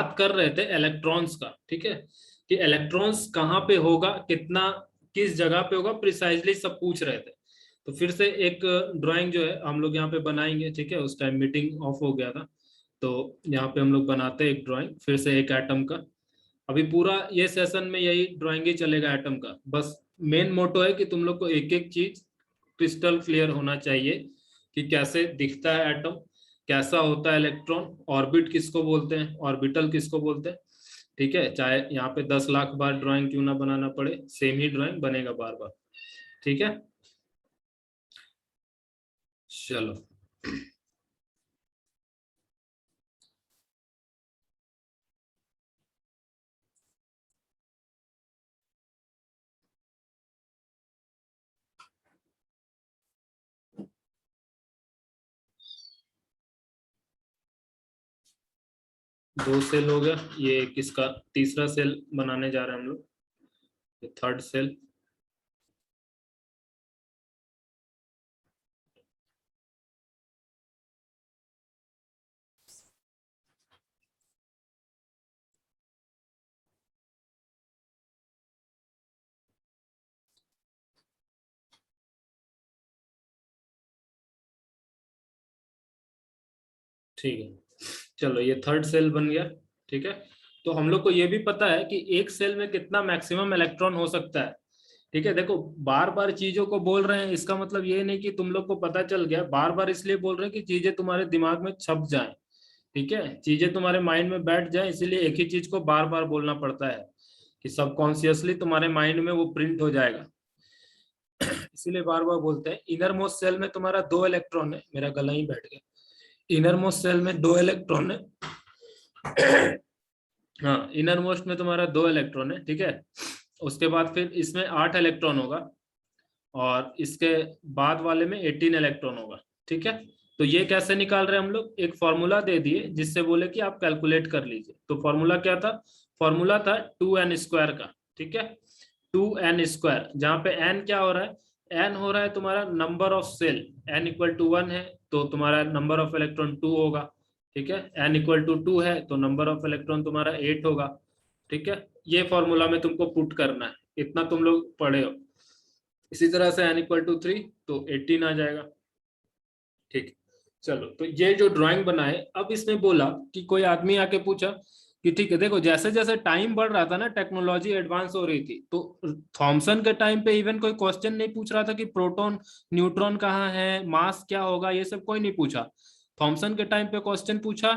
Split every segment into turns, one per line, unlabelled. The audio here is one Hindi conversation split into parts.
बात कर रहे थे इलेक्ट्रॉन्स का, ठीक है, कि इलेक्ट्रॉन्स कहाँ पे होगा, कितना, किस जगह पे होगा, प्रिसाइजली सब पूछ रहे थे। तो फिर से एक ड्राइंग जो है हम लोग यहाँ पे बनाएंगे, ठीक है। उस टाइम मीटिंग ऑफ हो गया था, तो यहाँ पे हम लोग बनाते हैं एक ड्राइंग फिर से एक एटम का। अभी पूरा ये सेशन में यही ड्राइंग ही चलेगा एटम का। बस मेन मोटो है कि तुम लोग को एक एक चीज क्रिस्टल क्लियर होना चाहिए कि कैसे दिखता है एटम, कैसा होता है इलेक्ट्रॉन, ऑर्बिट किसको बोलते हैं, ऑर्बिटल किसको बोलते हैं, ठीक है। चाहे यहाँ पे 10 लाख बार ड्राइंग क्यों ना बनाना पड़े, सेम ही ड्राइंग बनेगा बार बार, ठीक है। चलो, 2 सेल हो गया, ये किसका तीसरा सेल बनाने जा रहे हैं हम लोग, ये थर्ड सेल। ठीक है, चलो ये थर्ड सेल बन गया, ठीक है। तो हम लोग को ये भी पता है कि एक सेल में कितना मैक्सिमम इलेक्ट्रॉन हो सकता है, ठीक है। देखो बार बार चीजों को बोल रहे हैं, इसका मतलब ये नहीं कि तुम लोग को पता चल गया, बार बार इसलिए बोल रहे हैं कि चीजें तुम्हारे दिमाग में छप जाएं, ठीक है, चीजें तुम्हारे माइंड में बैठ जाए, इसीलिए एक ही चीज को बार बार बोलना पड़ता है कि सबकॉन्शियसली तुम्हारे माइंड में वो प्रिंट हो जाएगा। इसीलिए बार बार बोलते हैं। इनर मोस्ट सेल में तुम्हारा 2 इलेक्ट्रॉन है, मेरा गला ही बैठ गया। इनर मोस्ट सेल में 2 इलेक्ट्रॉन है। हाँ, इनर मोस्ट में तुम्हारा 2 इलेक्ट्रॉन है, ठीक है। उसके बाद फिर इसमें 8 इलेक्ट्रॉन होगा, और इसके बाद वाले में 18 इलेक्ट्रॉन होगा, ठीक है। तो ये कैसे निकाल रहे हैं हम लोग, एक फॉर्मूला दे दिए जिससे बोले कि आप कैलकुलेट कर लीजिए। तो फॉर्मूला क्या था, फॉर्मूला था 2n² का, ठीक है। 2n², जहां पे n क्या हो रहा है, n हो रहा है तुम्हारा नंबर ऑफ सेल, n = 1 है तो तुम्हारा नंबर ऑफ इलेक्ट्रॉन 2 होगा, ठीक है। n = 2 है तो नंबर ऑफ इलेक्ट्रॉन तुम्हारा 8 होगा, ठीक है। ये फॉर्मूला में तुमको पुट करना है, इतना तुम लोग पढ़े हो। इसी तरह से n = 3 तो 18 आ जाएगा, ठीक। चलो, तो ये जो ड्राइंग बनाए, अब इसमें बोला कि कोई आदमी आके पूछा कि ठीक है, देखो जैसे जैसे टाइम बढ़ रहा था ना, टेक्नोलॉजी एडवांस हो रही थी, तो थॉमसन के टाइम पे इवन कोई क्वेश्चन नहीं पूछ रहा था कि प्रोटॉन न्यूट्रॉन कहाँ है, मास क्या होगा, ये सब कोई नहीं पूछा। थॉमसन के टाइम पे क्वेश्चन पूछा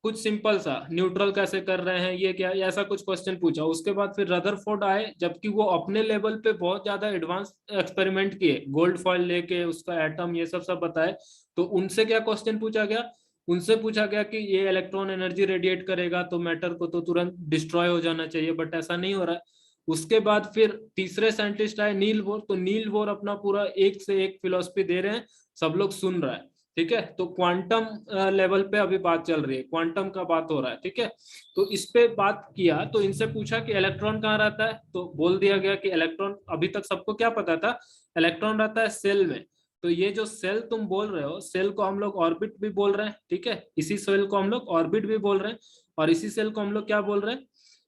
कुछ सिंपल सा, न्यूट्रल कैसे कर रहे हैं, ये क्या, ऐसा कुछ क्वेश्चन पूछा। उसके बाद फिर रदरफोर्ड आए, जबकि वो अपने लेवल पे बहुत ज्यादा एडवांस एक्सपेरिमेंट किए, गोल्ड फॉइल लेके उसका एटम ये सब सब बताए। तो उनसे क्या क्वेश्चन पूछा गया, उनसे पूछा गया कि ये इलेक्ट्रॉन एनर्जी रेडिएट करेगा तो मैटर को तो तुरंत डिस्ट्रॉय हो जाना चाहिए, बट ऐसा नहीं हो रहा है। उसके बाद फिर तीसरे साइंटिस्ट आए नील बोर, तो नील बोर अपना पूरा एक से एक फिलोसफी दे रहे हैं, सब लोग सुन रहा है, ठीक है। तो क्वांटम लेवल पे अभी बात चल रही है, क्वांटम का बात हो रहा है, ठीक है। तो इस पे बात किया, तो इनसे पूछा कि इलेक्ट्रॉन कहाँ रहता है, तो बोल दिया गया कि इलेक्ट्रॉन, अभी तक सबको क्या पता था, इलेक्ट्रॉन रहता है सेल में। तो ये जो सेल तुम बोल रहे हो, सेल को हम लोग ऑर्बिट भी बोल रहे हैं, ठीक है, इसी सेल को हम लोग ऑर्बिट भी बोल रहे हैं, और इसी सेल को हम लोग क्या बोल रहे हैं,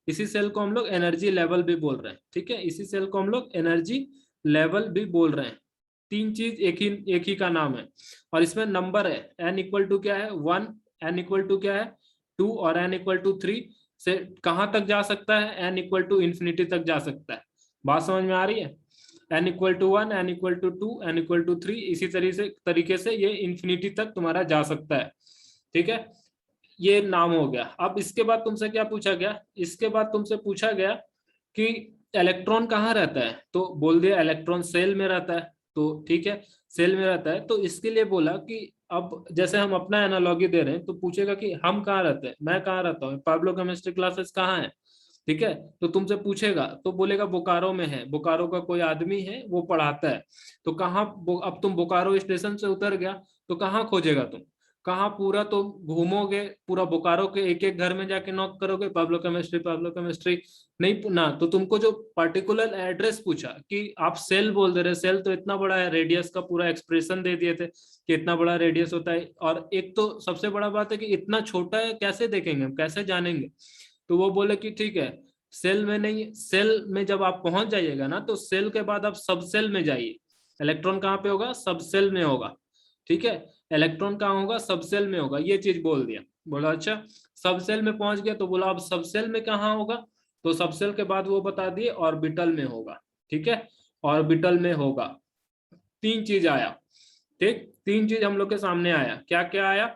इसी सेल को हम लोग एनर्जी लेवल भी बोल रहे हैं, ठीक है, इसी सेल को हम लोग एनर्जी लेवल भी बोल रहे हैं। तीन चीज एक ही का नाम है, और इसमें नंबर है, n = क्या है 1, n = क्या है 2, और n = 3 से कहां तक जा सकता है, n = तक जा सकता है। बात समझ में आ रही है, n = 1, n = 2, n = 3, इसी तरीके से ये इंफिनिटी तक तुम्हारा जा सकता है, ठीक है। ये नाम हो गया। अब इसके बाद तुमसे क्या पूछा गया, इसके बाद तुमसे पूछा गया कि इलेक्ट्रॉन कहाँ रहता है, तो बोल दिया इलेक्ट्रॉन सेल में रहता है, तो ठीक है, सेल में रहता है। तो इसके लिए बोला कि अब जैसे हम अपना एनालॉजी दे रहे हैं, तो पूछेगा कि हम कहाँ रहते हैं, मैं कहाँ रहता हूँ, पाब्लो केमिस्ट्री क्लासेस कहाँ है, ठीक है। तो तुमसे पूछेगा तो बोलेगा बोकारो में है, बोकारो का कोई आदमी है वो पढ़ाता है। तो कहाँ अब तुम बोकारो स्टेशन से उतर गया, तो कहाँ खोजेगा तुम, कहाँ पूरा तो घूमोगे, पूरा बोकारो के एक एक घर में जाके नॉक करोगे, पाब्लो केमिस्ट्री नहीं ना, तो तुमको जो पर्टिकुलर एड्रेस पूछा कि आप सेल बोल दे रहे, सेल तो इतना बड़ा है, रेडियस का पूरा एक्सप्रेशन दे दिए थे कि इतना बड़ा रेडियस होता है, और एक तो सबसे बड़ा बात है कि इतना छोटा है कैसे देखेंगे हम, कैसे जानेंगे। तो वो बोले कि ठीक है, सेल में नहीं, सेल में जब आप पहुंच जाइएगा ना, तो सेल के बाद आप सब सेल में जाइए। इलेक्ट्रॉन कहाँ पे होगा, सब सेल में होगा, ठीक है। इलेक्ट्रॉन कहाँ होगा, सब सेल में होगा, ये चीज बोल दिया। बोला अच्छा सब सेल में पहुंच गया, तो बोला अब सब सेल में कहाँ होगा, तो सब सेल के बाद वो बता दिए ऑर्बिटल में होगा, ठीक है, ऑर्बिटल में होगा। तीन चीज आया, ठीक, तीन चीज हम लोग के सामने आया, क्या क्या आया,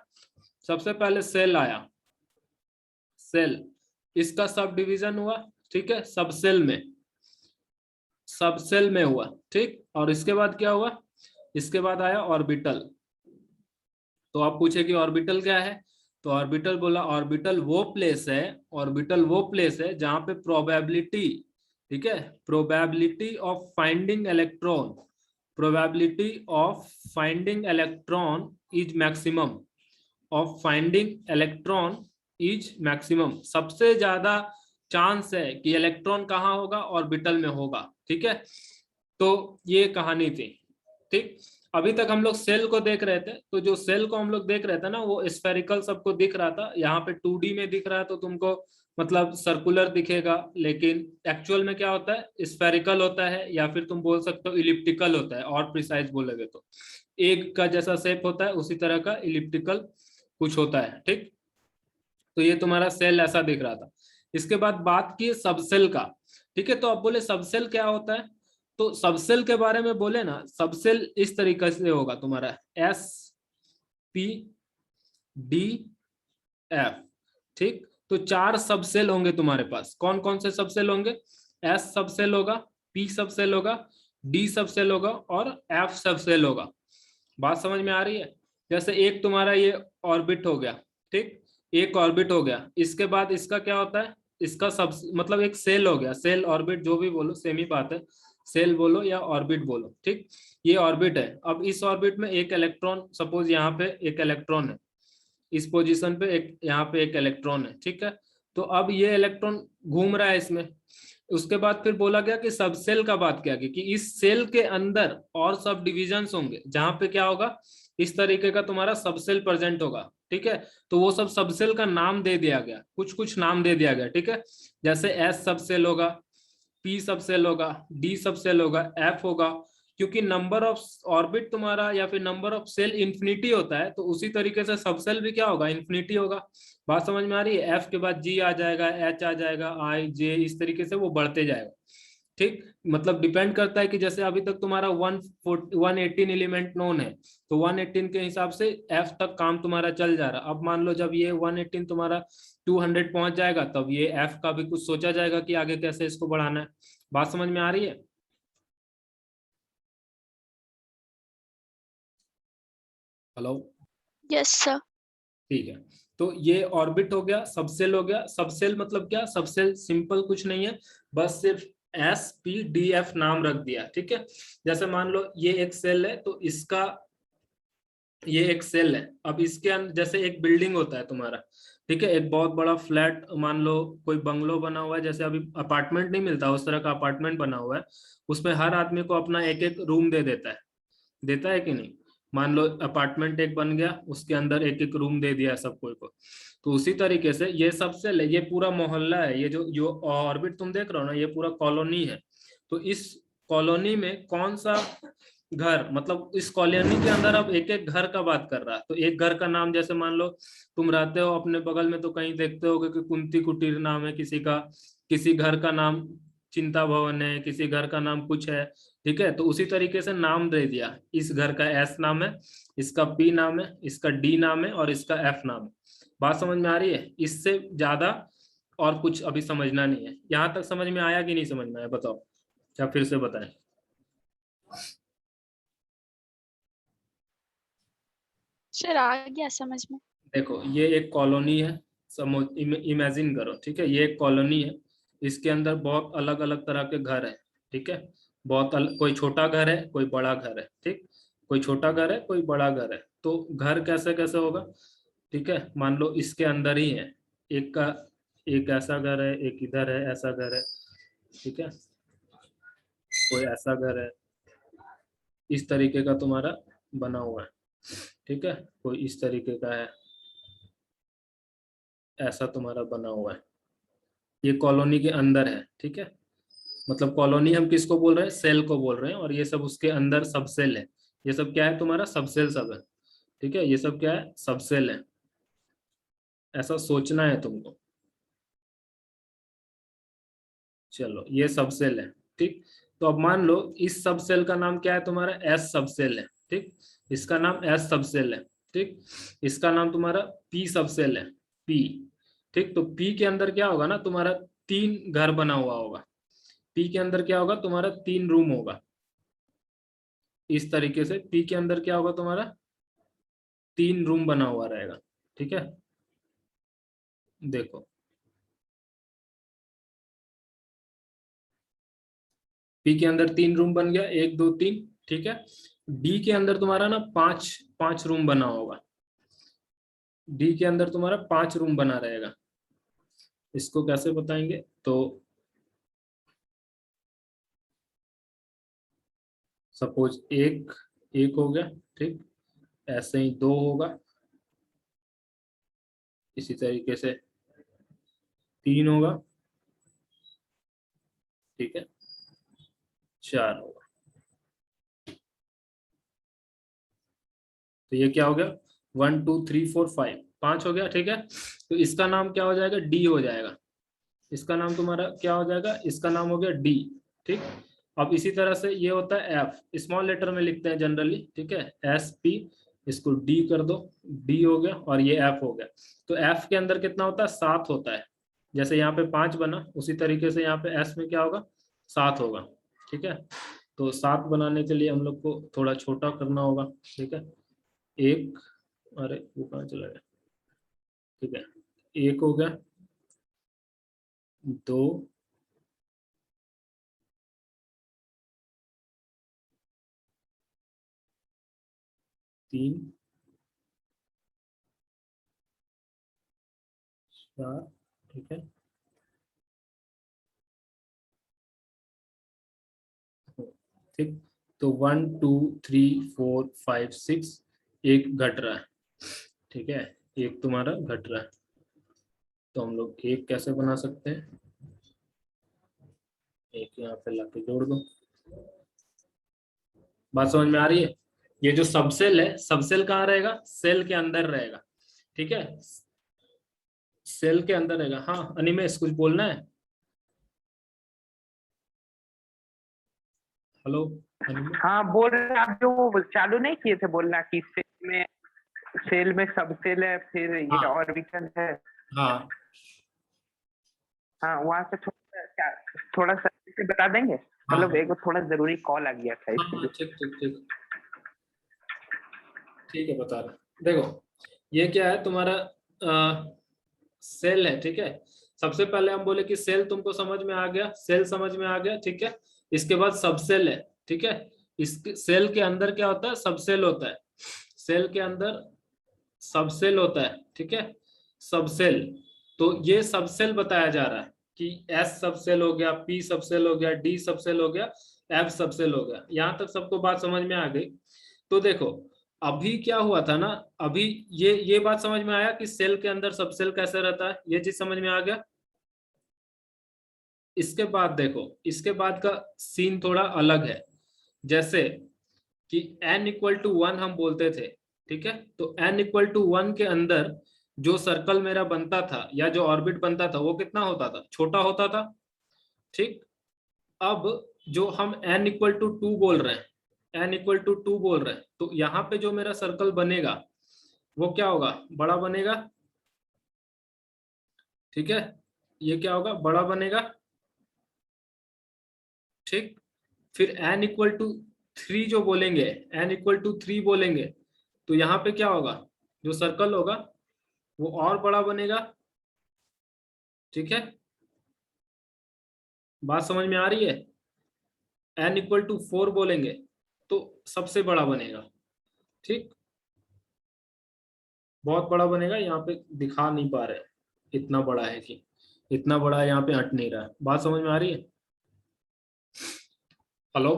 सबसे पहले सेल आया, सेल, इसका सब डिवीजन हुआ, ठीक है, सब सेल में, सब सेल में हुआ, ठीक, और इसके बाद क्या हुआ, इसके बाद आया ऑर्बिटल। तो आप पूछे कि ऑर्बिटल क्या है, तो ऑर्बिटल बोला ऑर्बिटल वो प्लेस है, ऑर्बिटल वो प्लेस है जहां पे प्रोबेबिलिटी, ठीक है, probability of finding electron, probability of finding electron is maximum, of finding electron is maximum, सबसे ज्यादा चांस है कि इलेक्ट्रॉन कहाँ होगा, ऑर्बिटल में होगा, ठीक है। तो ये कहानी थी, ठीक। अभी तक हम लोग सेल को देख रहे थे, तो जो सेल को हम लोग देख रहे थे ना, वो स्फेरिकल सबको दिख रहा था, यहाँ पे 2D में दिख रहा है तो तुमको मतलब सर्कुलर दिखेगा, लेकिन एक्चुअल में क्या होता है, स्फेरिकल होता है, या फिर तुम बोल सकते हो इलिप्टिकल होता है, और प्रिसाइज बोलोगे तो एग का जैसा शेप होता है उसी तरह का इलिप्टिकल कुछ होता है, ठीक। तो ये तुम्हारा सेल ऐसा दिख रहा था। इसके बाद बात की सबसेल का, ठीक है, तो अब बोले सबसेल क्या होता है, तो सबसेल के बारे में बोले ना, सबसेल इस तरीके से होगा तुम्हारा SPDF, ठीक। तो चार सबसेल होंगे तुम्हारे पास, कौन कौन से सबसेल होंगे, S सबसेल होगा, P सबसेल होगा, D सबसेल होगा और F सबसेल होगा। बात समझ में आ रही है, जैसे एक तुम्हारा ये ऑर्बिट हो गया, ठीक, एक ऑर्बिट हो गया, इसके बाद इसका क्या होता है, इसका सब मतलब एक सेल हो गया, सेल ऑर्बिट जो भी बोलो सेम ही बात है, सेल बोलो या ऑर्बिट बोलो, ठीक। ये ऑर्बिट है, अब इस ऑर्बिट में एक इलेक्ट्रॉन, सपोज यहाँ पे एक इलेक्ट्रॉन है, इस पोजीशन पे एक, यहाँ पे एक इलेक्ट्रॉन है, ठीक है। तो अब ये इलेक्ट्रॉन घूम रहा है इसमें, उसके बाद फिर बोला गया कि सब सेल का बात किया गया कि इस सेल के अंदर और सब डिविजन्स होंगे जहां पे क्या होगा, इस तरीके का तुम्हारा सबसेल प्रेजेंट होगा, ठीक है। तो वो सब सबसेल का नाम दे दिया गया, कुछ कुछ नाम दे दिया गया, ठीक है। जैसे एस सबसेल होगा, पी सबसेल होगा, डी सबसेल होगा, एफ होगा, क्योंकि नंबर ऑफ ऑर्बिट तुम्हारा या फिर नंबर ऑफ सेल इंफिनिटी होता है, तो उसी तरीके से सबसेल भी क्या होगा, इंफिनिटी होगा। बात समझ में आ रही है, एफ के बाद जी आ जाएगा, एच आ जाएगा, आई जे, इस तरीके से वो बढ़ते जाएगा, ठीक। मतलब डिपेंड करता है कि जैसे अभी तक तुम्हारा 118 एलिमेंट नोन है, तो 118 के हिसाब से एफ तक काम तुम्हारा चल जा रहा। अब मान लो जब ये 118 तुम्हारा 200 पहुंच जाएगा, तब ये एफ का भी कुछ सोचा जाएगा कि आगे कैसे इसको बढ़ाना है। बात समझ में आ रही है, हेलो,
यस सर।
ठीक है। तो ये ऑर्बिट हो गया, सबसेल हो गया। सबसेल मतलब क्या, सबसेल सिंपल कुछ नहीं है, बस सिर्फ SPDF नाम रख दिया, ठीक है। जैसे मान लो ये एक सेल है, तो इसका ये एक सेल है, अब इसके अंदर जैसे एक बिल्डिंग होता है तुम्हारा, ठीक है, एक बहुत बड़ा फ्लैट, मान लो कोई बंगलो बना हुआ है, जैसे अभी अपार्टमेंट नहीं मिलता उस तरह का अपार्टमेंट बना हुआ है, उसमें हर आदमी को अपना एक एक रूम दे देता है कि नहीं। मान लो अपार्टमेंट एक बन गया, उसके अंदर एक एक रूम दे दिया सब कोई को, तो उसी तरीके से ये सबसे ये पूरा मोहल्ला है, ये जो जो ऑर्बिट तुम देख रहे हो ना, ये पूरा कॉलोनी है। तो इस कॉलोनी में कौन सा घर, मतलब इस कॉलोनी के अंदर अब एक एक घर का बात कर रहा है, तो एक घर का नाम, जैसे मान लो तुम रहते हो अपने बगल में, तो कहीं देखते हो कि कुंती कुटीर नाम है किसी का, किसी घर का नाम चिंता भवन है, किसी घर का नाम कुछ है, ठीक है। तो उसी तरीके से नाम दे दिया, इस घर का एस नाम है, इसका पी नाम है, इसका डी नाम है और इसका एफ नाम है। बात समझ में आ रही है, इससे ज्यादा और कुछ अभी समझना नहीं है। यहाँ तक समझ में आया कि नहीं समझ में आया, बताओ, क्या फिर से बताएं।
सर आ गया समझ में।
देखो ये एक कॉलोनी है, समझ इमेजिन करो, ठीक है, ये एक कॉलोनी है, इसके अंदर बहुत अलग अलग तरह के घर है, ठीक है, कोई छोटा घर है, कोई बड़ा घर है, ठीक, कोई छोटा घर है, कोई बड़ा घर है, तो घर कैसे कैसे होगा, ठीक है। मान लो इसके अंदर ही है, एक का एक ऐसा घर है, एक इधर है ऐसा घर है, ठीक है, कोई ऐसा घर है, इस तरीके का तुम्हारा बना हुआ है, ठीक है, कोई इस तरीके का है, ऐसा तुम्हारा बना हुआ है, ये कॉलोनी के अंदर है, ठीक है। मतलब कॉलोनी हम किसको बोल रहे हैं, सेल को बोल रहे हैं, और ये सब उसके अंदर सब सेल है, ये सब क्या है तुम्हारा, सब सेल सब है, ठीक है, ये सब क्या है, सब सेल है, ऐसा सोचना है तुमको। चलो ये सब सेल है, ठीक। तो अब मान लो इस सब सेल का नाम क्या है तुम्हारा, एस सब सेल है, ठीक, इसका नाम एस सब सेल है, ठीक, इसका नाम तुम्हारा पी सब सेल है, पी, ठीक। तो पी के अंदर क्या होगा ना तुम्हारा, तीन घर बना हुआ होगा, पी के अंदर क्या होगा तुम्हारा, तीन रूम होगा, इस तरीके से पी के अंदर क्या होगा तुम्हारा, तीन रूम बना हुआ रहेगा, ठीक है। देखो पी के अंदर तीन रूम बन गया, एक दो तीन, ठीक है। डी के अंदर तुम्हारा ना पांच पांच रूम बना होगा, डी के अंदर तुम्हारा पांच रूम बना रहेगा, इसको कैसे बताएंगे, तो सपोज एक एक हो गया, ठीक, ऐसे ही दो होगा, इसी तरीके से तीन होगा, ठीक है, चार होगा। तो ये क्या हो गया, 1 2 3 4 5, पांच हो गया, ठीक है। तो इसका नाम क्या हो जाएगा, डी हो जाएगा, इसका नाम तुम्हारा क्या हो जाएगा, इसका नाम हो गया डी, ठीक। अब इसी तरह से ये होता है एफ, स्मॉल लेटर में लिखते हैं जनरली, ठीक है, एस पी, इसको डी कर दो, डी हो गया, और ये एफ हो गया। तो एफ के अंदर कितना होता है, सात होता है, जैसे यहाँ पे पांच बना, उसी तरीके से यहाँ पे एस में क्या होगा, सात होगा, ठीक है। तो सात बनाने के लिए हम लोग को थोड़ा छोटा करना होगा, ठीक है, एक, अरे वो कहाँ चला गया, ठीक है, एक हो गया, दो, तीन, चार, ठीक है, ठीक। तो 1 2 3 4 5 6, एक घट रहा है, ठीक है, एक तुम्हारा घट रहा है। तो हम लोग एक कैसे बना सकते हैं, एक यहाँ पे लाके जोड़ दो, बात समझ में आ रही है। ये जो सबसेल है, सबसेल कहाँ रहेगा, सेल के अंदर रहेगा, ठीक है, सेल के अंदर रहेगा। हाँ अनिमेश कुछ बोलना है, हेलो अनिमेश।
हाँ बोल रहे आप जो वो चालू नहीं किए थे बोलना कि सेल में सब सेल है, फिर ये
हाँ
ऑर्बिटल है।
हाँ
हाँ वहाँ से थोड़ा सा इसे बता देंगे,
हाँ
मतलब
हाँ
एक थोड़ा जरूरी कॉल आ गया था
हाँ हाँ,
इसलिए।
ठीक ठीक ठीक, ठीक है बता रहा। देखो ये क्या है तुम्हारा, सेल है, ठीक है। सबसे पहले हम बोले कि सेल तुमको समझ में आ गया, सेल समझ में आ गया, ठीक है। इसके बाद सबसेल है, ठीक है। इस सेल के अंदर क्या होता है, सबसेल होता है, सेल के अंदर सबसेल होता है, ठीक है, सबसेल। तो ये सबसेल बताया जा रहा है कि एस सबसेल हो गया, पी सबसेल हो गया, डी सबसेल हो गया, एफ सबसेल हो गया। यहां तक सबको बात समझ में आ गई। तो देखो अभी क्या हुआ था ना, अभी ये बात समझ में आया कि सेल के अंदर सबसेल कैसे रहता है, ये चीज समझ में आ गया। इसके बाद देखो, इसके बाद का सीन थोड़ा अलग है। जैसे कि n=1 हम बोलते थे, ठीक है। तो n=1 के अंदर जो सर्कल मेरा बनता था या जो ऑर्बिट बनता था वो कितना होता था, छोटा होता था, ठीक। अब जो हम n=2 बोल रहे हैं, n=2 बोल रहे हैं, तो यहाँ पे जो मेरा सर्कल बनेगा वो क्या होगा, बड़ा बनेगा, ठीक है, ये क्या होगा, बड़ा बनेगा, ठीक। फिर n=3 जो बोलेंगे, n=3 बोलेंगे, तो यहाँ पे क्या होगा, जो सर्कल होगा वो और बड़ा बनेगा, ठीक है। बात समझ में आ रही है। n=4 बोलेंगे तो सबसे बड़ा बनेगा, ठीक, बहुत बड़ा बनेगा, यहाँ पे दिखा नहीं पा रहे इतना बड़ा है कि इतना बड़ा यहाँ पे हट नहीं रहा है। बात समझ में आ रही है? हेलो?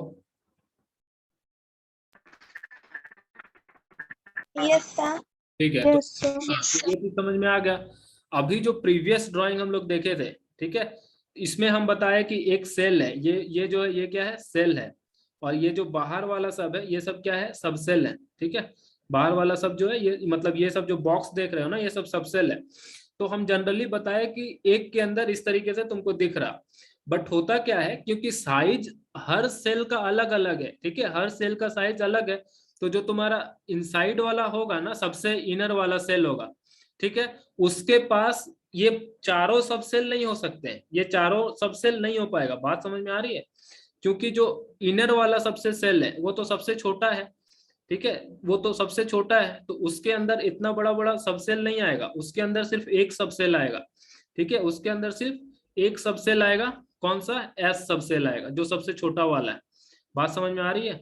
Yes sir.
ठीक है, तो
यस सर।
हाँ, तो ये भी समझ में आ गया। अभी जो प्रीवियस ड्राइंग हम लोग देखे थे, ठीक है, इसमें हम बताए कि एक सेल है, ये जो है ये क्या है, सेल है, और ये जो बाहर वाला सब है ये सब क्या है, सब सेल है। ठीक है, बाहर वाला सब जो है ये मतलब ये सब जो बॉक्स देख रहे हो ना, ये सब सब सेल है। तो हम जनरली बताए कि एक के अंदर इस तरीके से तुमको दिख रहा, बट होता क्या है, क्योंकि साइज हर सेल का अलग अलग है, ठीक है, हर सेल का साइज अलग है, तो जो तुम्हारा इनसाइड वाला होगा ना, सबसे इनर वाला सेल होगा, ठीक है, उसके पास ये चारों सब सेल नहीं हो सकते हैं, ये चारों सब सेल नहीं हो पाएगा। बात समझ में आ रही है? क्योंकि जो इनर वाला सबसे सेल है वो तो सबसे छोटा है, ठीक है, वो तो सबसे छोटा है, तो उसके अंदर इतना बड़ा बड़ा सब सेल नहीं आएगा, उसके अंदर सिर्फ एक सब सेल आएगा। ठीक है, उसके अंदर सिर्फ एक सब सेल आएगा, कौन सा, एस सब सेल आएगा, जो सबसे छोटा वाला है। बात समझ में आ रही है?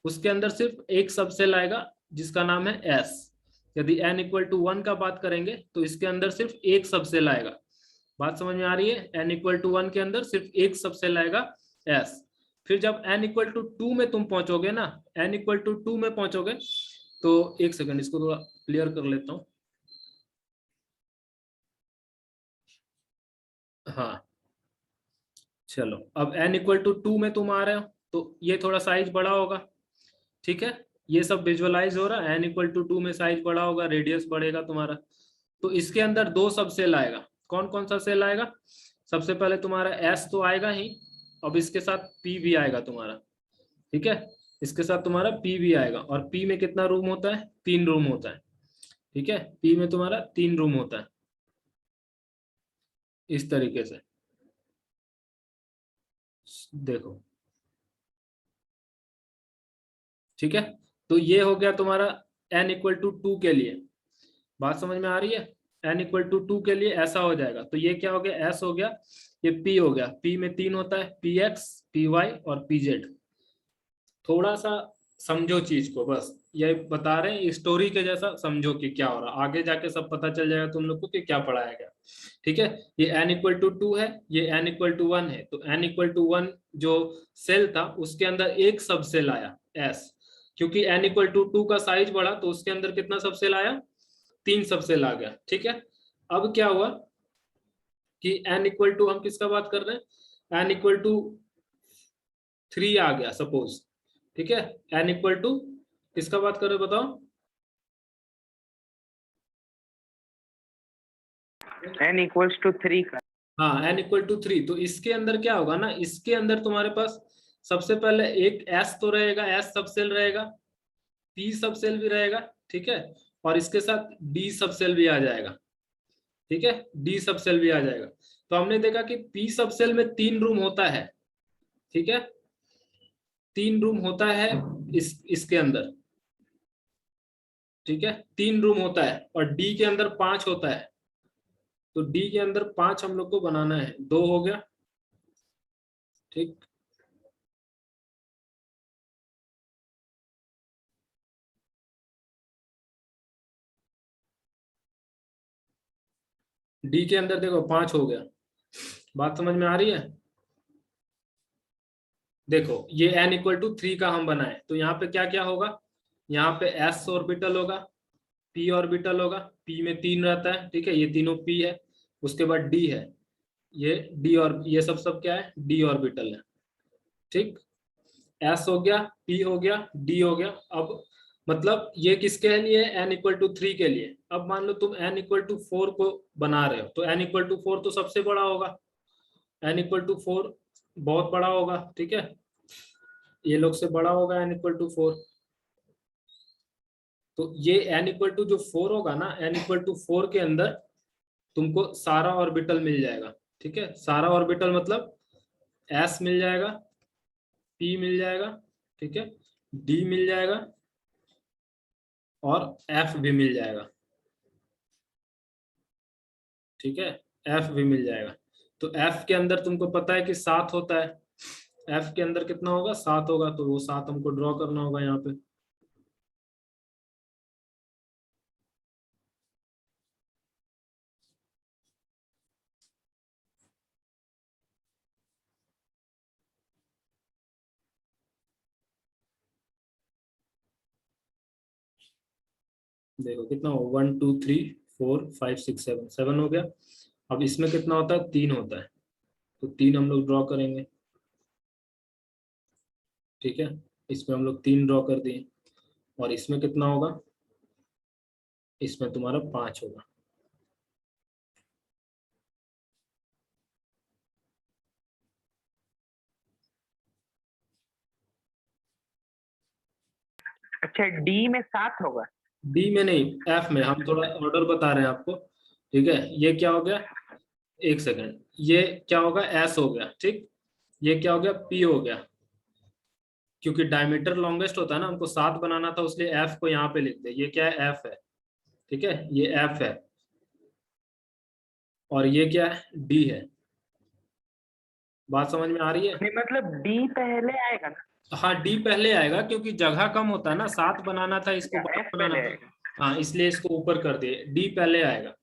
उसके अंदर सिर्फ एक सब सेल आएगा जिसका नाम है एस। यदि n इक्वल टू 1 का बात करेंगे तो इसके अंदर सिर्फ एक सब सेल आएगा। बात समझ में आ रही है? n इक्वल टू 1 के अंदर सिर्फ एक सब सेल आएगा s। फिर जब n इक्वल टू 2 में तुम पहुंचोगे ना, n इक्वल टू 2 में पहुंचोगे तो एक सेकंड इसको थोड़ा क्लियर कर लेता हूं। हाँ चलो, अब n इक्वल टू 2 में तुम आ रहे हो तो ये थोड़ा साइज बड़ा होगा, ठीक है, ये सब विजुअलाइज हो रहा है, n इक्वल टू 2 में साइज बड़ा होगा, रेडियस बढ़ेगा तुम्हारा, तो इसके अंदर दो सब सेल आएगा। कौन कौन सा सेल आएगा? सबसे पहले तुम्हारा s तो आएगा ही, अब इसके साथ p भी आएगा तुम्हारा, ठीक है, इसके साथ तुम्हारा p भी आएगा, और p में कितना रूम होता है, 3 रूम होता है, ठीक है, p में तुम्हारा 3 रूम होता है, इस तरीके से देखो, ठीक है, तो ये हो गया तुम्हारा n इक्वल टू 2 के लिए। बात समझ में आ रही है? n इक्वल टू 2 के लिए ऐसा हो जाएगा, तो ये क्या हो गया, s हो गया, ये p हो गया, p में 3 होता है, px, py और pz। थोड़ा सा समझो चीज को, बस ये बता रहे हैं स्टोरी के जैसा समझो कि क्या हो रहा, आगे जाके सब पता चल जाएगा तुम लोग को कि क्या पढ़ाया गया। ठीक है, ये n इक्वल टू 2 है, ये n इक्वल टू 1 है, तो n इक्वल टू 1 जो सेल था उसके अंदर एक सब सेल आया s, क्योंकि n इक्वल टू 2 का साइज बढ़ा तो उसके अंदर कितना सब सेल आया, 3 सब सेल आ गया। ठीक है, अब क्या हुआ कि n इक्वल टू, हम किसका बात कर रहे हैं, n इक्वल टू 3 आ गया सपोज, ठीक है, n इक्वल टू किसका बात कर रहे हो बताओ,
n इक्वल्स टू 3 का।
हाँ n इक्वल टू 3, तो इसके अंदर क्या होगा ना, इसके अंदर तुम्हारे पास सबसे पहले एक s तो रहेगा, s सब सेल रहेगा, p सब सेल भी रहेगा, ठीक है, और इसके साथ d सब सेल भी आ जाएगा, ठीक है, d सब सेल भी आ जाएगा। तो हमने देखा कि p सब सेल में 3 रूम होता है, ठीक है, 3 रूम होता है इसके अंदर, ठीक है, 3 रूम होता है, और डी के अंदर 5 होता है, तो डी के अंदर 5 हम लोग को बनाना है, 2 हो गया, ठीक, डी के अंदर देखो 5 हो गया। बात समझ में आ रही है? देखो ये n इक्वल टू 3 का हम बनाए, तो यहाँ पे क्या क्या होगा, यहाँ पे s ऑर्बिटल होगा, p ऑर्बिटल होगा, p में 3 रहता है, ठीक है, ये तीनों p है, उसके बाद d है, ये d, और ये सब सब क्या है, d ऑर्बिटल है, ठीक, s हो गया, p हो गया, d हो गया। अब मतलब ये किसके लिए, n इक्वल टू 3 के लिए। अब मान लो तुम n इक्वल टू 4 को बना रहे हो, तो n इक्वल टू 4 तो सबसे बड़ा होगा, n इक्वल टू 4 बहुत बड़ा होगा, ठीक है, ये लोग से बड़ा होगा n इक्वल टू 4, तो ये n इक्वल टू जो 4 होगा ना, n इक्वल टू 4 के अंदर तुमको सारा ऑर्बिटल मिल जाएगा, ठीक है, सारा ऑर्बिटल मतलब s मिल जाएगा, p मिल जाएगा, ठीक है, d मिल जाएगा, और f भी मिल जाएगा, ठीक है, f भी मिल जाएगा। तो f के अंदर तुमको पता है कि 7 होता है, f के अंदर कितना होगा, 7 होगा, तो वो 7 हमको ड्रॉ करना होगा यहाँ पे, देखो कितना हो, 1 2 3 4 5 6 7, 7 हो गया। अब इसमें कितना होता है, 3 होता है, तो 3 हम लोग ड्रॉ करेंगे। ठीक है, इसमें हम लोग 3 ड्रॉ कर दिए। और इसमें कितना होगा, इसमें तुम्हारा 5 होगा।
अच्छा, डी में 7 होगा।
डी में नहीं, एफ में। हम थोड़ा ऑर्डर बता रहे हैं आपको। ठीक है, ये क्या हो गया, एक सेकंड, ये क्या होगा, एस हो गया। ठीक, ये क्या हो गया, पी हो गया। क्योंकि डायमीटर लॉन्गेस्ट होता है ना, हमको 7 बनाना था, इसलिए एफ को यहाँ पे लिख दे। ये क्या है, एफ है। ठीक है, ये एफ है। और ये क्या है, डी है। बात समझ में आ रही है?
नहीं, मतलब डी पहले आएगा ना।
हाँ, डी पहले आएगा, क्योंकि जगह कम होता है ना, 7 बनाना था, इसको 12
एफ
बनाना
पहले
था।
आएगा।
हाँ, इसलिए इसको ऊपर कर दिए, डी पहले आएगा।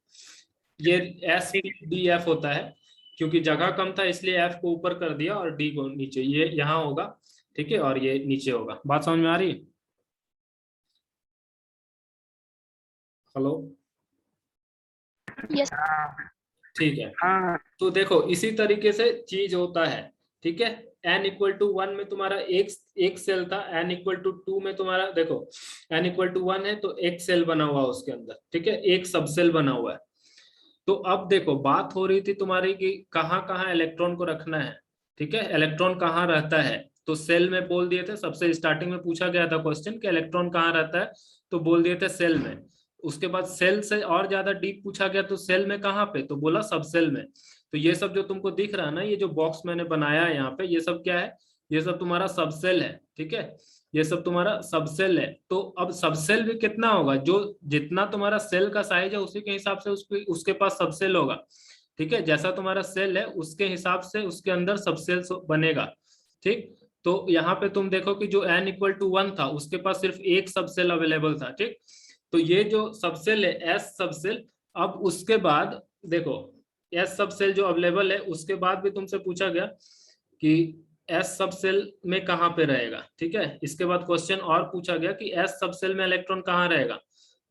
ये एस पी डी एफ होता है, क्योंकि जगह कम था इसलिए एफ को ऊपर कर दिया और डी को नीचे, ये यहाँ होगा। ठीक है, और ये नीचे होगा। बात समझ में आ रही है? हेलो?
यस।
हाँ
ठीक है,
हाँ।
तो देखो इसी तरीके से चीज होता है। ठीक है, n इक्वल टू 1 में तुम्हारा एक सेल था, n इक्वल टू 2 में तुम्हारा, देखो n इक्वल टू 1 है तो एक सेल बना हुआ उसके अंदर। ठीक है, एक सब सेल बना हुआ है। तो अब देखो बात हो रही थी तुम्हारी कि कहाँ कहाँ इलेक्ट्रॉन को रखना है। ठीक है, इलेक्ट्रॉन कहाँ रहता है, तो सेल में बोल दिए थे। सबसे स्टार्टिंग में पूछा गया था क्वेश्चन कि इलेक्ट्रॉन कहाँ रहता है, तो बोल दिए थे सेल में। उसके बाद सेल से और ज्यादा डीप पूछा गया, तो सेल में कहाँ पे, तो बोला सब सेल में। तो ये सब जो तुमको दिख रहा है ना, ये जो बॉक्स मैंने बनाया है यहाँ पे, ये सब क्या है, ये सब तुम्हारा सब सेल है। ठीक है, ये सब तुम्हारा सबसेल है। तो अब सबसेल भी कितना होगा, जो जितना तुम्हारा सेल का साइज है उसी के हिसाब से उसके पास सबसेल होगा। ठीक है, जैसा तुम्हारा सेल है उसके हिसाब से उसके अंदर सबसेल बनेगा। ठीक, तो यहाँ पे तुम देखो कि जो n इक्वल टू 1 था उसके पास सिर्फ एक सबसेल अवेलेबल था। ठीक, तो ये जो सबसेल है एस सबसेल, अब उसके बाद देखो एस सबसेल जो अवेलेबल है, उसके बाद भी तुमसे पूछा गया कि एस सब सेल में कहाँ पे रहेगा। ठीक है, इसके बाद क्वेश्चन और पूछा गया कि एस सब सेल में इलेक्ट्रॉन कहाँ रहेगा,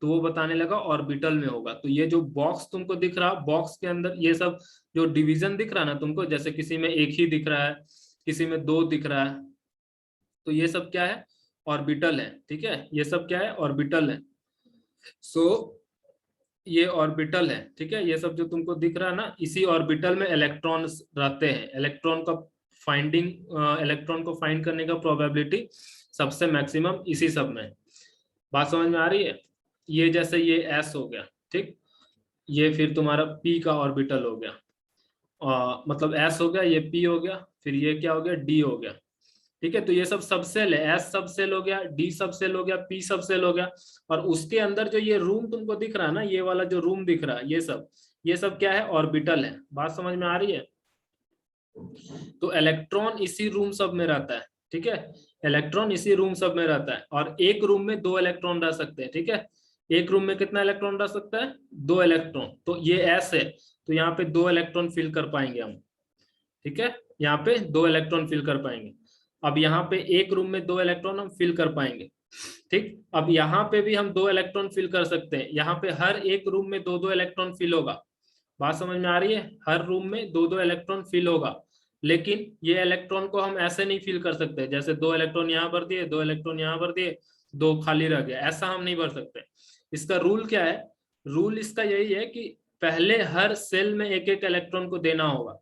तो वो बताने लगा ऑर्बिटल में होगा। तो ये जो बॉक्स तुमको दिख रहा, बॉक्स के अंदर ये सब जो डिवीजन दिख रहा ना तुमको, जैसे किसी में एक ही दिख रहा है, किसी में 2 दिख रहा है, तो ये सब क्या है, ऑर्बिटल है। ठीक है, ये सब क्या है, ऑर्बिटल है। सो ये ऑर्बिटल है। ठीक है, ये सब जो तुमको दिख रहा है ना, इसी ऑर्बिटल में इलेक्ट्रॉन रहते हैं। इलेक्ट्रॉन का फाइंडिंग, इलेक्ट्रॉन को फाइंड करने का प्रोबेबिलिटी सबसे मैक्सिमम इसी सब में है। बात समझ में आ रही है? ये जैसे ये एस हो गया। ठीक, ये फिर तुम्हारा पी का ऑर्बिटल हो गया। मतलब एस हो गया, ये पी हो गया, फिर ये क्या हो गया, डी हो गया। ठीक है, तो ये सब सबसेल है, एस सबसेल हो गया, डी सबसेल हो गया, पी सबसेल हो गया। और उसके अंदर जो ये रूम तुमको दिख रहा है ना, ये वाला जो रूम दिख रहा है, ये सब क्या है, ऑर्बिटल है। बात समझ में आ रही है? तो इलेक्ट्रॉन इसी रूम सब में रहता है। ठीक है, इलेक्ट्रॉन इसी रूम सब में रहता है, और एक रूम में 2 इलेक्ट्रॉन रह सकते हैं। ठीक है, एक रूम में कितना इलेक्ट्रॉन रह सकता है, 2 इलेक्ट्रॉन। तो ये एस है, तो यहाँ पे 2 इलेक्ट्रॉन फिल कर पाएंगे हम। ठीक है, यहाँ पे 2 इलेक्ट्रॉन फिल कर पाएंगे। अब यहाँ पे एक रूम में 2 इलेक्ट्रॉन हम फिल कर पाएंगे। ठीक, अब यहाँ पे भी हम 2 इलेक्ट्रॉन फिल कर सकते हैं। यहाँ पे हर एक रूम में 2-2 इलेक्ट्रॉन फिल होगा। बात समझ में आ रही है? हर रूम में 2-2 इलेक्ट्रॉन फिल होगा। लेकिन ये इलेक्ट्रॉन को हम ऐसे नहीं फिल कर सकते, जैसे 2 इलेक्ट्रॉन यहाँ भर दिए, 2 इलेक्ट्रॉन यहाँ भर दिए, 2 खाली रह गया, ऐसा हम नहीं भर सकते। इसका रूल क्या है, रूल इसका यही है कि पहले हर सेल में एक एक इलेक्ट्रॉन को देना होगा।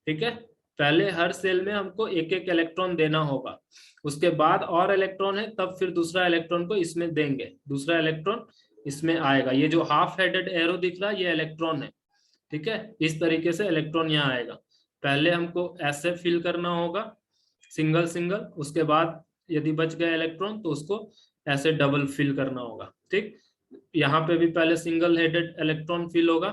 ठीक है, पहले हर सेल में हमको एक एक इलेक्ट्रॉन देना होगा। उसके बाद और इलेक्ट्रॉन है तब फिर दूसरा इलेक्ट्रॉन को इसमें देंगे, दूसरा इलेक्ट्रॉन इसमें आएगा। ये जो हाफ हेडेड एरो दिख रहा है ये इलेक्ट्रॉन है। ठीक है, इस तरीके से इलेक्ट्रॉन यहाँ आएगा। पहले हमको ऐसे फिल करना होगा सिंगल सिंगल, उसके बाद यदि बच गया इलेक्ट्रॉन तो उसको ऐसे डबल फिल करना होगा। ठीक, यहाँ पे भी पहले सिंगल हेडेड इलेक्ट्रॉन फिल होगा।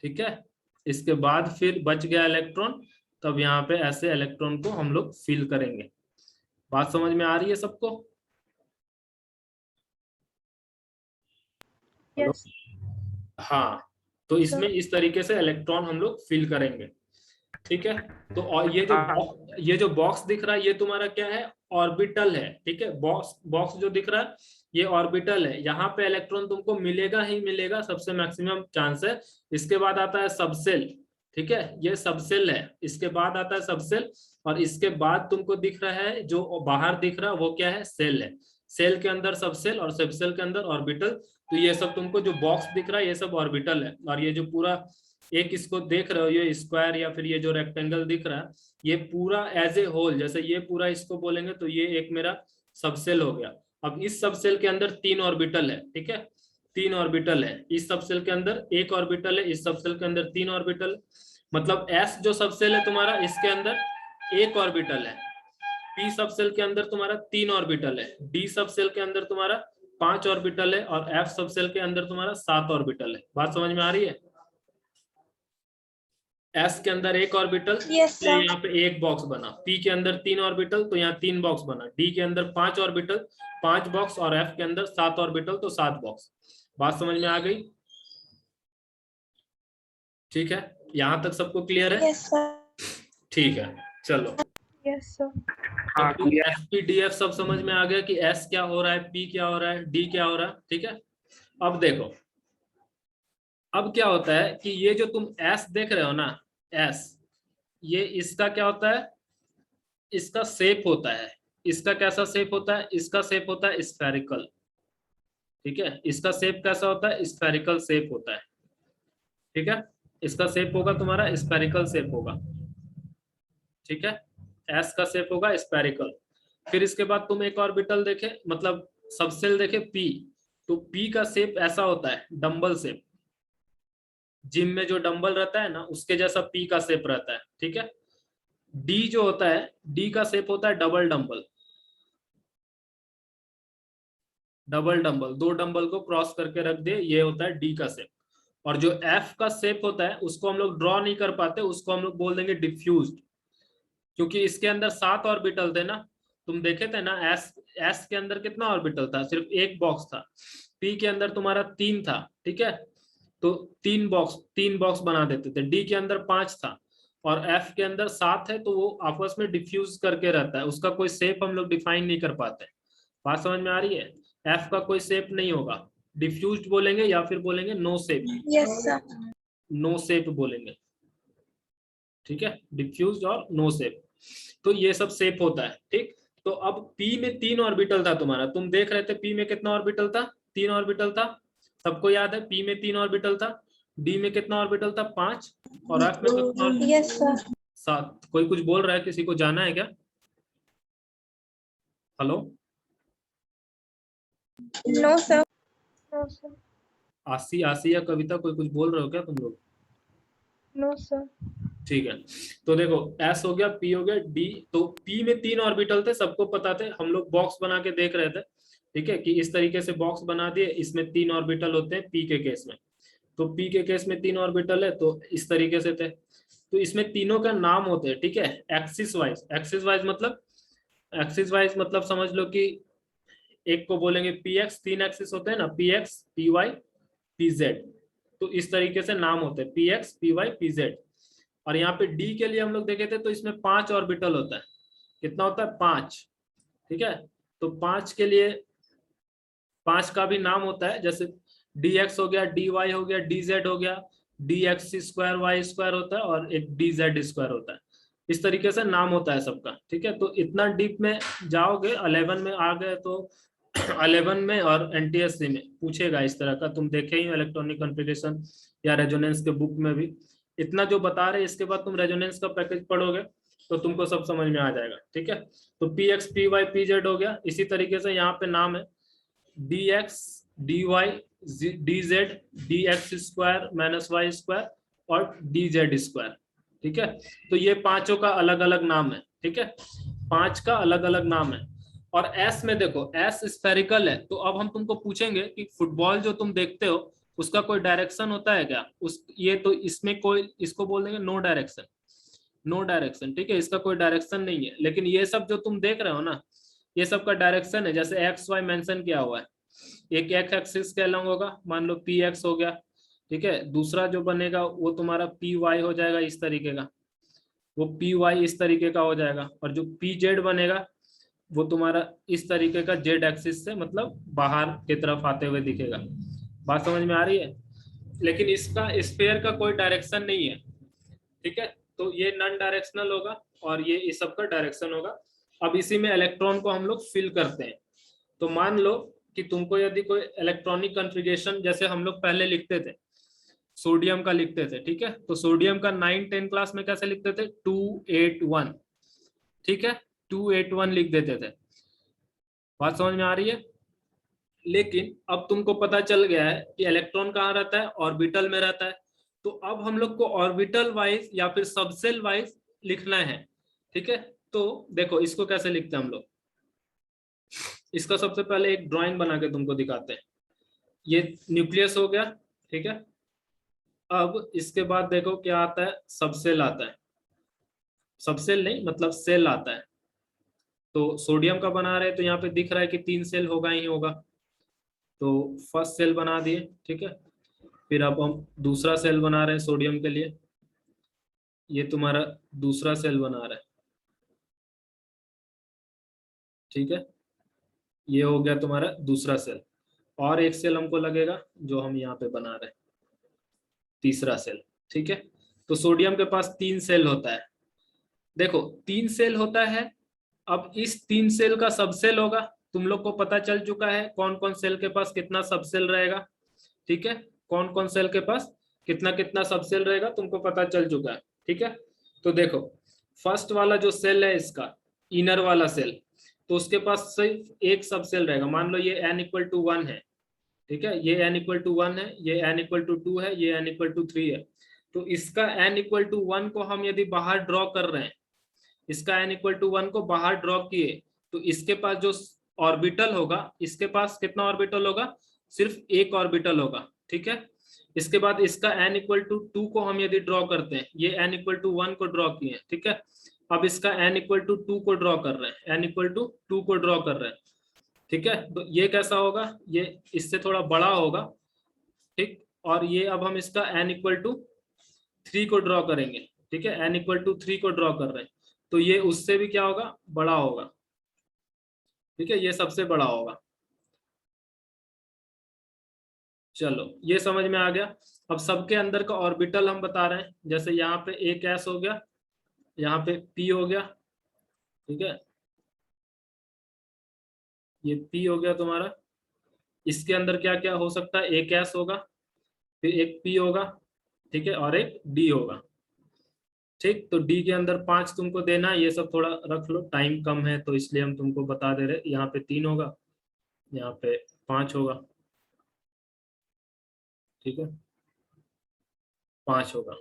ठीक है, इसके बाद फिर बच गया इलेक्ट्रॉन, तब यहाँ पे ऐसे इलेक्ट्रॉन को हम लोग फिल करेंगे। बात समझ में आ रही है सबको? हेलो?
यस
हाँ, तो इसमें
सर।
इस तरीके से इलेक्ट्रॉन हम लोग फिल करेंगे। ठीक है। तो और ये जो बॉक्स दिख रहा है ये तुम्हारा क्या है, ऑर्बिटल है। ठीक है, बॉक्स बॉक्स जो दिख रहा है ये ऑर्बिटल है। यहाँ पे इलेक्ट्रॉन तुमको मिलेगा ही मिलेगा, सबसे मैक्सिमम चांस है। इसके बाद आता है सबसेल। ठीक है, ये सबसेल है। इसके बाद आता है सबसेल, और इसके बाद तुमको दिख रहा है जो बाहर दिख रहा है वो क्या है, सेल है। सेल के अंदर सबसेल और सबसेल के अंदर ऑर्बिटल। तो ये सब तुमको जो बॉक्स दिख रहा है ये सब ऑर्बिटल है। और ये जो पूरा एक इसको देख रहे हो, ये स्क्वायर या फिर ये जो रेक्टेंगल दिख रहा है, ये पूरा एज ए होल, जैसे ये पूरा इसको बोलेंगे तो ये एक मेरा सबसेल हो गया। अब इस सबसेल के अंदर 3 ऑर्बिटल है। ठीक है, 3 ऑर्बिटल है इस सबसेल के अंदर, 1 ऑर्बिटल है इस सबसेल के अंदर, 3 ऑर्बिटल। मतलब एस जो सबसेल है तुम्हारा, इसके अंदर 1 ऑर्बिटल है। पी सबसेल के अंदर तुम्हारा 3 ऑर्बिटल है। डी सबसेल के अंदर तुम्हारा 5 ऑर्बिटल है। और एफ सबसेल के अंदर तुम्हारा 7 ऑर्बिटल है। बात समझ में आ रही है? एस के अंदर 1 ऑर्बिटल, तो यहाँ पे 1 बॉक्स बना। पी के अंदर 3 ऑर्बिटल, तो यहाँ 3 बॉक्स बना। डी के अंदर 5 ऑर्बिटल, 5 बॉक्स। और एफ के अंदर 7 ऑर्बिटल, तो 7 बॉक्स। बात समझ में आ गई? ठीक है, यहाँ तक सबको क्लियर है?
Yes sir.
ठीक है, चलो।
Yes sir.
तो एस पी डी एफ सब समझ में आ गया कि एस क्या हो रहा है, पी क्या हो रहा है, डी क्या हो रहा है। ठीक है, अब देखो, अब क्या होता है कि ये जो तुम एस देख रहे हो ना, एस, ये इसका क्या होता है, इसका शेप होता है। इसका कैसा शेप होता है? इसका शेप होता है स्फेरिकल। ठीक है, इसका शेप कैसा होता है? स्फेरिकल शेप होता है। ठीक है, इसका शेप होगा तुम्हारा स्फेरिकल शेप होगा। ठीक है, एस का शेप होगा स्फेरिकल। फिर इसके बाद तुम एक ऑर्बिटल देखे, मतलब सबसेल देखे पी, तो पी का शेप ऐसा होता है डंबल शेप। जिम में जो डंबल रहता है ना, उसके जैसा पी का शेप रहता है। ठीक है, डी जो होता है, डी का शेप होता है double dumbbell. Double dumbbell, 2 dumbbell को क्रॉस करके रख दे, ये होता है डी का शेप। और जो एफ का शेप होता है उसको हम लोग ड्रॉ नहीं कर पाते, उसको हम लोग बोल देंगे डिफ्यूज्ड। क्योंकि इसके अंदर 7 ऑर्बिटल थे ना, तुम देखे थे ना, एस एस के अंदर कितना ऑर्बिटल था? सिर्फ 1 बॉक्स था। पी के अंदर तुम्हारा 3 था। ठीक है, तो 3 बॉक्स बना देते थे। डी के अंदर 5 था और एफ के अंदर 7 है, तो वो आपस में डिफ्यूज करके रहता है। उसका कोई शेप हम लोग डिफाइन नहीं कर पाते। बात समझ में आ रही है? एफ का कोई शेप नहीं होगा, डिफ्यूज्ड बोलेंगे या फिर बोलेंगे no shape.
Yes sir.
No shape बोलेंगे। ठीक है, डिफ्यूज और नो शेप, तो ये सब शेप होता है। ठीक, तो अब पी में 3 ऑर्बिटल था तुम्हारा, तुम देख रहे थे पी में कितना ऑर्बिटल था? 3 ऑर्बिटल था। सबको याद है पी में 3 ऑर्बिटल था। डी में कितना ऑर्बिटल था? 5। और एफ में कितना?
Yes sir.
7। कोई कुछ बोल रहा है? किसी को जाना है क्या? Hello,
no sir. No sir.
आसी या कविता, कोई कुछ बोल रहे हो क्या तुम लोग?
No sir.
ठीक है, तो देखो एस हो गया, पी हो गया, डी। तो पी में 3 ऑर्बिटल थे, सबको पता थे। हम लोग बॉक्स बना के देख रहे थे। ठीक है, कि इस तरीके से बॉक्स बना दिए, इसमें 3 ऑर्बिटल होते हैं पी के केस में। तो पी के केस में 3 ऑर्बिटल है, तो इस तरीके से थे। तो इसमें तीनों का नाम होते हैं। ठीक है, एक्सिस वाइज। एक्सिस वाइज मतलब समझ लो कि एक को बोलेंगे पी एक्स, 3 एक्सिस होते हैं ना, P X, P Y, P Z. तो इस तरीके से नाम होते हैं, P X, P Y, P Z. और यहाँ पे डी के लिए हम लोग देखे थे, तो इसमें 5 ऑर्बिटल होता है। कितना होता है? 5। ठीक है, तो 5 के लिए 5 का भी नाम होता है, जैसे डी एक्स हो गया, डी वाई हो गया, डी जेड हो गया, D X square Y square होता है, और एक डी जेड स्क्वायर होता है। इस तरीके से नाम होता है सबका। ठीक है, तो इतना डीप में जाओगे, 11 में आ गए तो 11 में और एनटीएससी में पूछेगा इस तरह का। तुम देखे ही इलेक्ट्रॉनिक कॉन्फ़िगरेशन या रेजोनेंस के बुक में भी इतना जो बता रहे, इसके बाद तुम रेजोनेंस का पैकेज पढ़ोगे तो तुमको सब समझ में आ जाएगा। ठीक है, तो P X, P Y, P Z हो गया। इसी तरीके से यहाँ पे नाम है D X, D Y, D Z, D X square minus Y square और डी जेड स्क्वायर। ठीक है, तो ये 5 का अलग अलग नाम है। ठीक है, 5 का अलग अलग नाम है। और एस में देखो, एस स्फेरिकल है। तो अब हम तुमको पूछेंगे कि फुटबॉल जो तुम देखते हो उसका कोई डायरेक्शन होता है क्या? ये तो इसमें कोई, इसको बोल देंगे नो डायरेक्शन। No direction. ठीक है, इसका कोई डायरेक्शन नहीं है। लेकिन ये सब जो तुम देख रहे हो ना, ये सब का डायरेक्शन है। जैसे एक्स वाई मेंशन किया हुआ है, एक एक्स एक्सिस के अलॉन्ग होगा, मान लो पी एक्स हो गया। ठीक है, दूसरा जो बनेगा वो तुम्हारा पी वाई हो जाएगा, इस तरीके का। वो पी वाई इस तरीके का हो जाएगा, और जो पी जेड बनेगा वो तुम्हारा इस तरीके का जेड एक्सिस से मतलब बाहर की तरफ आते हुए दिखेगा। बात समझ में आ रही है? लेकिन इसका स्फीयर का कोई डायरेक्शन नहीं है, ठीक है, तो ये नॉन डायरेक्शनल होगा और ये इस सब का डायरेक्शन होगा। अब इसी में इलेक्ट्रॉन को हम लोग फिल करते हैं। तो मान लो कि तुमको यदि कोई इलेक्ट्रॉनिक कॉन्फ़िगरेशन जैसे हम लोग पहले लिखते थे, सोडियम का लिखते थे, ठीक है, तो सोडियम का 9-10 क्लास में कैसे लिखते थे? 281, ठीक है, 281 लिख देते थे। बात समझ में आ रही है? लेकिन अब तुमको पता चल गया है कि इलेक्ट्रॉन कहाँ रहता है? ऑर्बिटल में रहता है। तो अब हम लोग को ऑर्बिटल वाइज या फिर सबसेल वाइज लिखना है, ठीक है। तो देखो इसको कैसे लिखते हैं हम लोग। इसका सबसे पहले एक ड्राइंग बना के तुमको दिखाते हैं। ये न्यूक्लियस हो गया, ठीक है। अब इसके बाद देखो क्या आता है, सबसेल आता है। सबसेल नहीं मतलब सेल आता है। तो सोडियम का बना रहे हैं तो यहाँ पे दिख रहा है कि 3 सेल होगा ही होगा, तो फर्स्ट सेल बना दिए, ठीक है। फिर अब हम दूसरा सेल बना रहे हैं सोडियम के लिए, ये तुम्हारा दूसरा सेल बना रहा है, ठीक है, ये हो गया तुम्हारा दूसरा सेल। और एक सेल हमको लगेगा जो हम यहाँ पे बना रहे हैं, तीसरा सेल, ठीक है। तो सोडियम के पास 3 सेल होता है। देखो 3 सेल होता है। अब इस 3 सेल का सबसेल होगा, तुम लोग को पता चल चुका है कौन कौन सेल के पास कितना सबसेल रहेगा, ठीक है, कौन कौन सेल के पास कितना कितना सबसेल रहेगा तुमको पता चल चुका है, ठीक है। तो देखो फर्स्ट वाला जो सेल है इसका इनर वाला सेल, तो उसके पास सिर्फ एक सबसेल रहेगा। मान लो ये n=1 है, ठीक है, ये n=1 है, ये n=2 है, ये n=3 है। तो इसका n=1 को हम यदि बाहर ड्रॉ कर रहे हैं, इसका n=1 को बाहर ड्रॉ किए, तो इसके पास जो ऑर्बिटल होगा, इसके पास कितना ऑर्बिटल होगा? सिर्फ एक ऑर्बिटल होगा, ठीक है। इसके बाद इसका n=2 को हम यदि ड्रॉ करते हैं, ये n=1 को ड्रॉ किए, ठीक है। अब इसका n=2 को ड्रॉ कर रहे हैं, n=2 को ड्रॉ कर रहे हैं, ठीक है। तो ये कैसा होगा? ये इससे थोड़ा बड़ा होगा, ठीक। और ये अब हम इसका n=3 को ड्रॉ करेंगे, ठीक है, n=3 को ड्रॉ कर रहे हैं, तो ये उससे भी क्या होगा? बड़ा होगा, ठीक है, ये सबसे बड़ा होगा। चलो ये समझ में आ गया। अब सबके अंदर का ऑर्बिटल हम बता रहे हैं, जैसे यहाँ पे एक एस हो गया, यहाँ पे पी हो गया, ठीक है, ये पी हो गया तुम्हारा। इसके अंदर क्या क्या हो सकता है? एक एस होगा, फिर एक पी होगा, ठीक है, और एक डी होगा, ठीक। तो डी के अंदर 5 तुमको देना है, ये सब थोड़ा रख लो, टाइम कम है तो इसलिए हम तुमको बता दे रहे। यहाँ पे 3 होगा, यहाँ पे 5 होगा, ठीक है, 5 होगा।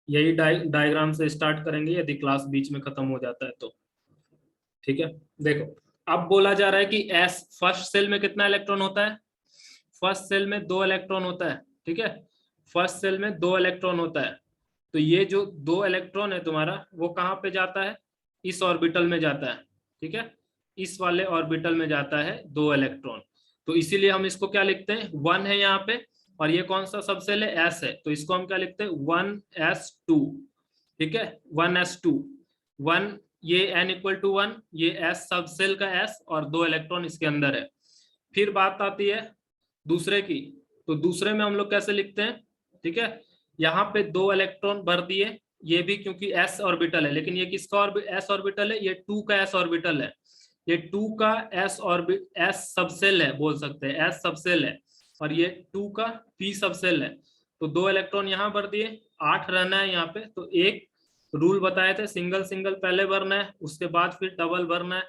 यही डायग्राम से स्टार्ट करेंगे यदि क्लास बीच में खत्म हो जाता है तो, ठीक है। देखो अब बोला जा रहा है कि एस फर्स्ट सेल में कितना इलेक्ट्रॉन होता है? फर्स्ट सेल में 2 इलेक्ट्रॉन होता है, ठीक है, फर्स्ट सेल में 2 इलेक्ट्रॉन होता है। तो ये जो 2 इलेक्ट्रॉन है तुम्हारा वो कहाँ पे जाता है? इस ऑर्बिटल में जाता है, ठीक है, इस वाले ऑर्बिटल में जाता है 2 इलेक्ट्रॉन। तो इसीलिए हम इसको क्या लिखते हैं? 1 है यहाँ पे, और ये कौन सा सबसेल है? एस है, तो इसको हम क्या लिखते हैं? 1s2, ठीक है, 1s2, 1, ये n=1, ये s सबसेल का s, और 2 इलेक्ट्रॉन इसके अंदर है। फिर बात आती है दूसरे की, तो दूसरे में हम लोग कैसे लिखते हैं? ठीक है, यहाँ पे 2 इलेक्ट्रॉन भर दिए, ये भी क्योंकि s ऑर्बिटल है, लेकिन ये किसका s ऑर्बिटल है? ये 2 का s ऑर्बिटल है, ये 2 का s सबसेल है, बोल सकते हैं s सबसेल है, और ये 2 का p सबसेल है। तो 2 इलेक्ट्रॉन यहाँ भर दिए, 8 रहना है यहाँ पे। तो एक रूल बताए थे, सिंगल सिंगल पहले भरना है, उसके बाद फिर डबल भरना है।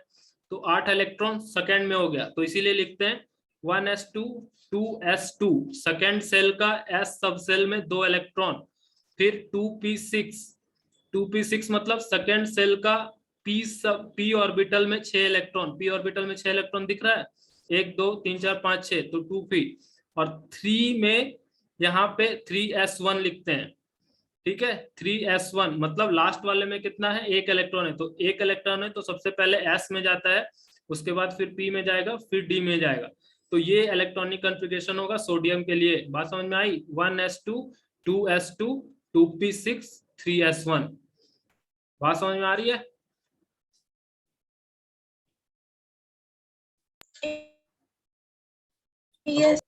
तो 8 इलेक्ट्रॉन सेकेंड में हो गया, तो इसीलिए लिखते हैं 1s2 2s2, सेकेंड सेल का s सबसेल में 2 इलेक्ट्रॉन। फिर 2p6 मतलब सेकेंड सेल का p ऑर्बिटल में 6 इलेक्ट्रॉन, p ऑर्बिटल में 6 इलेक्ट्रॉन दिख रहा है, 1 2 3 4 5 6, तो 2p। और 3 में यहाँ पे 3s1 लिखते हैं, ठीक है, 3s1 मतलब लास्ट वाले में कितना है? 1 इलेक्ट्रॉन है, तो 1 इलेक्ट्रॉन है तो सबसे पहले s में जाता है, उसके बाद फिर p में जाएगा, फिर d में जाएगा। तो ये इलेक्ट्रॉनिक कॉन्फ़िगरेशन होगा सोडियम के लिए। बात समझ में आई? 1s2 2s2 2p6 3s1, बात समझ में आ रही है?
Yes.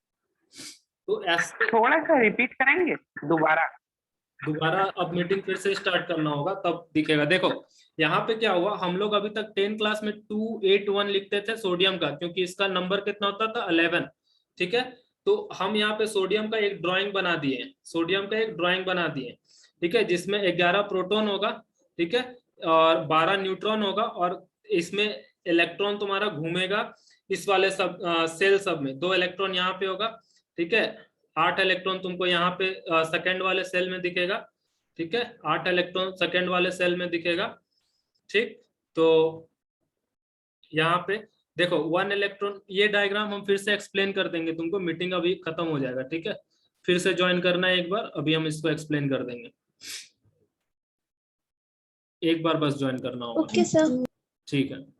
तो ऐसे
थोड़ा सा रिपीट करेंगे दोबारा?
दोबारा अब मीटिंग फिर से स्टार्ट करना होगा तब दिखेगा। देखो यहाँ पे क्या हुआ, हम लोग अभी तक 10 क्लास में 281 लिखते थे सोडियम का, क्योंकि इसका नंबर कितना होता था 11। ठीक है, तो हम यहाँ पे सोडियम का एक ड्राइंग बना दिए, सोडियम का एक ड्राइंग बना दिए। ठीक है, जिसमें 11 प्रोटॉन होगा, ठीक है, और 12 न्यूट्रॉन होगा, और इसमें इलेक्ट्रॉन तुम्हारा घूमेगा इस वाले सब सेल सब में। 2 इलेक्ट्रॉन यहाँ पे होगा, ठीक है, 8 इलेक्ट्रॉन तुमको यहाँ पे सेकंड वाले सेल में दिखेगा। ठीक है, 8 इलेक्ट्रॉन सेकंड वाले सेल में दिखेगा। ठीक, तो यहाँ पे देखो 1 इलेक्ट्रॉन, ये डायग्राम हम फिर से एक्सप्लेन कर देंगे तुमको, मीटिंग अभी खत्म हो जाएगा। ठीक है, फिर से ज्वाइन करना है एक बार, अभी हम इसको एक्सप्लेन कर देंगे, एक बार बस ज्वाइन करना होगा।
Okay, sir.
ठीक है।